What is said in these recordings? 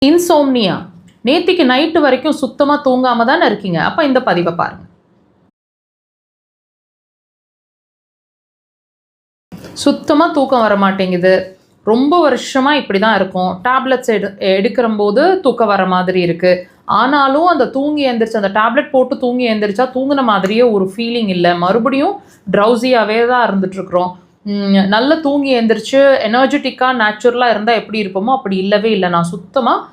Insomnia, நேத்திக்கு night வரைக்கும் சுத்தமாக தூங்காம தானே இருக்கீங்க. அப்போ இந்த பதிவை பாருங்க. சுத்தமாக தூக்கம் வர மாட்டேங்குது, ரொம்ப வருஷமாக இப்படி தான் இருக்கும். டேப்லெட்ஸ் எடுக்கிற போது தூக்கம் வர மாதிரி இருக்குது. ஆனாலும் அந்த தூங்கி எழுந்திரிச்சு அந்த டேப்லெட் போட்டு தூங்கி எழுந்திரிச்சா தூங்கின மாதிரியே ஒரு ஃபீலிங் இல்லை. மறுபடியும் ட்ரௌசியாகவே தான் இருந்துகிட்ருக்குறோம். நல்ல தூங்கி எழுந்திரிச்சு எனர்ஜெட்டிக்காக நேச்சுரலாக இருந்தால் எப்படி இருப்போமோ அப்படி இல்லவே இல்லை. நான் சுத்தமாக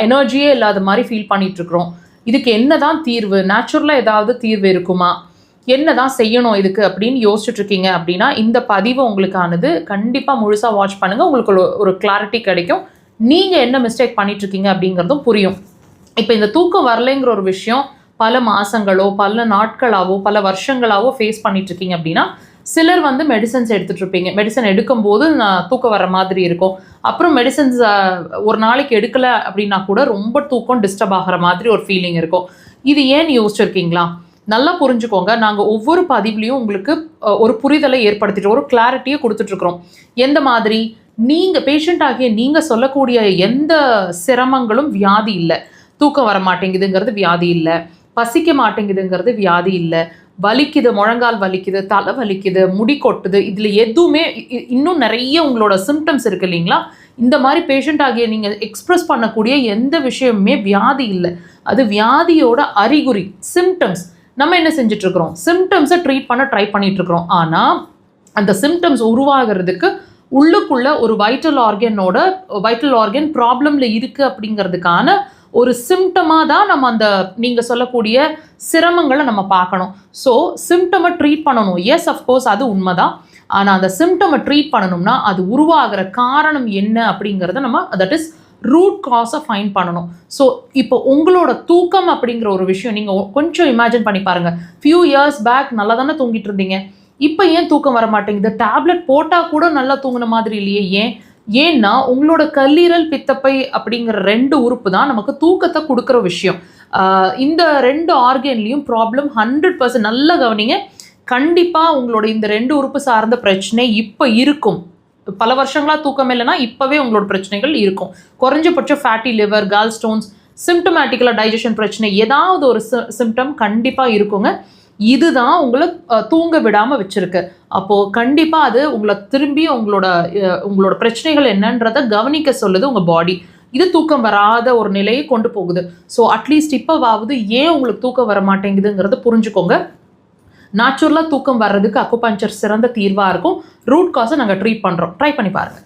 எனர்ஜியே இல்லாத மாதிரி ஃபீல் பண்ணிகிட்ருக்குறோம். இதுக்கு என்ன தான் தீர்வு? நேச்சுரலாக ஏதாவது தீர்வு இருக்குமா? என்ன தான் செய்யணும் இதுக்கு அப்படின்னு யோசிச்சுட்ருக்கீங்க அப்படின்னா இந்த பதிவு உங்களுக்கானது. கண்டிப்பாக முழுசாக வாட்ச் பண்ணுங்கள். உங்களுக்கு ஒரு கிளாரிட்டி கிடைக்கும். நீங்கள் என்ன மிஸ்டேக் பண்ணிகிட்ருக்கீங்க அப்படிங்கிறதும் புரியும். இப்போ இந்த தூக்கம் வரலைங்கிற ஒரு விஷயம் பல மாதங்களோ பல நாட்களாவோ பல வருஷங்களாவோ ஃபேஸ் பண்ணிகிட்ருக்கீங்க அப்படின்னா சிலர் மெடிசன்ஸ் எடுத்துகிட்ருப்பீங்க. மெடிசன் எடுக்கும்போது தூக்கம் வர மாதிரி இருக்கும். அப்புறம் மெடிசன்ஸ் ஒரு நாளைக்கு எடுக்கலை அப்படின்னா கூட ரொம்ப தூக்கம் டிஸ்டர்ப் ஆகிற மாதிரி ஒரு ஃபீலிங் இருக்கும். இது ஏன்னு யோசிச்சிருக்கீங்களா? நல்லா புரிஞ்சுக்கோங்க. நாங்கள் ஒவ்வொரு பதிவுலையும் உங்களுக்கு ஒரு புரிதலை ஏற்படுத்திட்டு ஒரு கிளாரிட்டியை கொடுத்துட்ருக்குறோம். எந்த மாதிரி நீங்கள் பேஷண்ட் ஆகிய நீங்கள் சொல்லக்கூடிய எந்த சிரமங்களும் வியாதி இல்லை. தூக்கம் வர மாட்டேங்குதுங்கிறது வியாதி இல்லை, பசிக்க மாட்டேங்குதுங்கிறது வியாதி இல்லை, வலிக்குது, முழங்கால் வலிக்குது, தலை வலிக்குது, முடி கொட்டுது, இதில் எதுவுமே இன்னும் நிறைய உங்களோட சிம்டம்ஸ் இருக்குது இல்லைங்களா? இந்த மாதிரி பேஷண்ட் ஆகிய நீங்கள் எக்ஸ்ப்ரெஸ் பண்ணக்கூடிய எந்த விஷயமுமே வியாதி இல்லை. அது வியாதியோட அறிகுறி, சிம்டம்ஸ். நம்ம என்ன செஞ்சிட்ருக்குறோம்? சிம்டம்ஸை ட்ரீட் பண்ண ட்ரை பண்ணிகிட்ருக்குறோம். ஆனால் அந்த சிம்டம்ஸ் உருவாகிறதுக்கு உள்ளுக்குள்ள ஒரு வைட்டல் ஆர்கன் ப்ராப்ளமில் இருக்குது அப்படிங்கிறதுக்கான ஒரு சிம்டமாக தான் நம்ம அந்த நீங்கள் சொல்லக்கூடிய சிரமங்களை நம்ம பார்க்கணும். ஸோ சிம்டமை ட்ரீட் பண்ணணும். எஸ், அஃப்கோர்ஸ் அது உண்மைதான். ஆனால் அந்த சிம்டமை ட்ரீட் பண்ணணும்னா அது உருவாகிற காரணம் என்ன அப்படிங்கிறத நம்ம தட் இஸ் ரூட் காஸை ஃபைண்ட் பண்ணணும். ஸோ இப்போ உங்களோட தூக்கம் அப்படிங்கிற ஒரு விஷயம் நீங்கள் கொஞ்சம் இமேஜின் பண்ணி பாருங்கள். ஃபியூ இயர்ஸ் பேக் நல்லா தானே தூங்கிட்டு இருந்தீங்க. இப்போ ஏன் தூக்கம் வர மாட்டேங்குது? டேப்லெட் போட்டால் கூட நல்லா தூங்கின மாதிரி இல்லையே. ஏன்னா உங்களோட கல்லீரல், பித்தப்பை அப்படிங்கிற 2 உறுப்பு தான் நமக்கு தூக்கத்தை கொடுக்குற விஷயம். இந்த 2 ஆர்கன்லேயும் ப்ராப்ளம் 100%. நல்லா கவனிங்க. கண்டிப்பாக உங்களோட இந்த 2 உறுப்பு சார்ந்த பிரச்சனை இப்போ இருக்கும். பல வருஷங்களாக தூக்கம் இல்லைன்னா இப்போவே உங்களோட பிரச்சனைகள் இருக்கும். குறைஞ்சபட்சம் ஃபேட்டி லிவர், கால் ஸ்டோன்ஸ், சிம்டமேட்டிக்கலாக டைஜஷன் பிரச்சனை, ஏதாவது ஒரு சிம்டம் கண்டிப்பாக இருக்குங்க. இதுதான் உங்களை தூங்க விடாமல் வச்சுருக்கு. அப்போது கண்டிப்பாக அது உங்களை திரும்பி உங்களோட பிரச்சனைகள் என்னன்றதை கவனிக்க சொல்லுது உங்கள் பாடி. இது தூக்கம் வராத ஒரு நிலையை கொண்டு போகுது. ஸோ அட்லீஸ்ட் இப்போவாவது ஏன் உங்களுக்கு தூக்கம் வர மாட்டேங்குதுங்கிறத புரிஞ்சுக்கோங்க. நேச்சுரலாக தூக்கம் வர்றதுக்கு அக்குபஞ்சர் சிறந்த தீர்வாக இருக்கும். ரூட் காஸை நாங்கள் ட்ரீட் பண்ணுறோம். ட்ரை பண்ணி பாருங்கள்.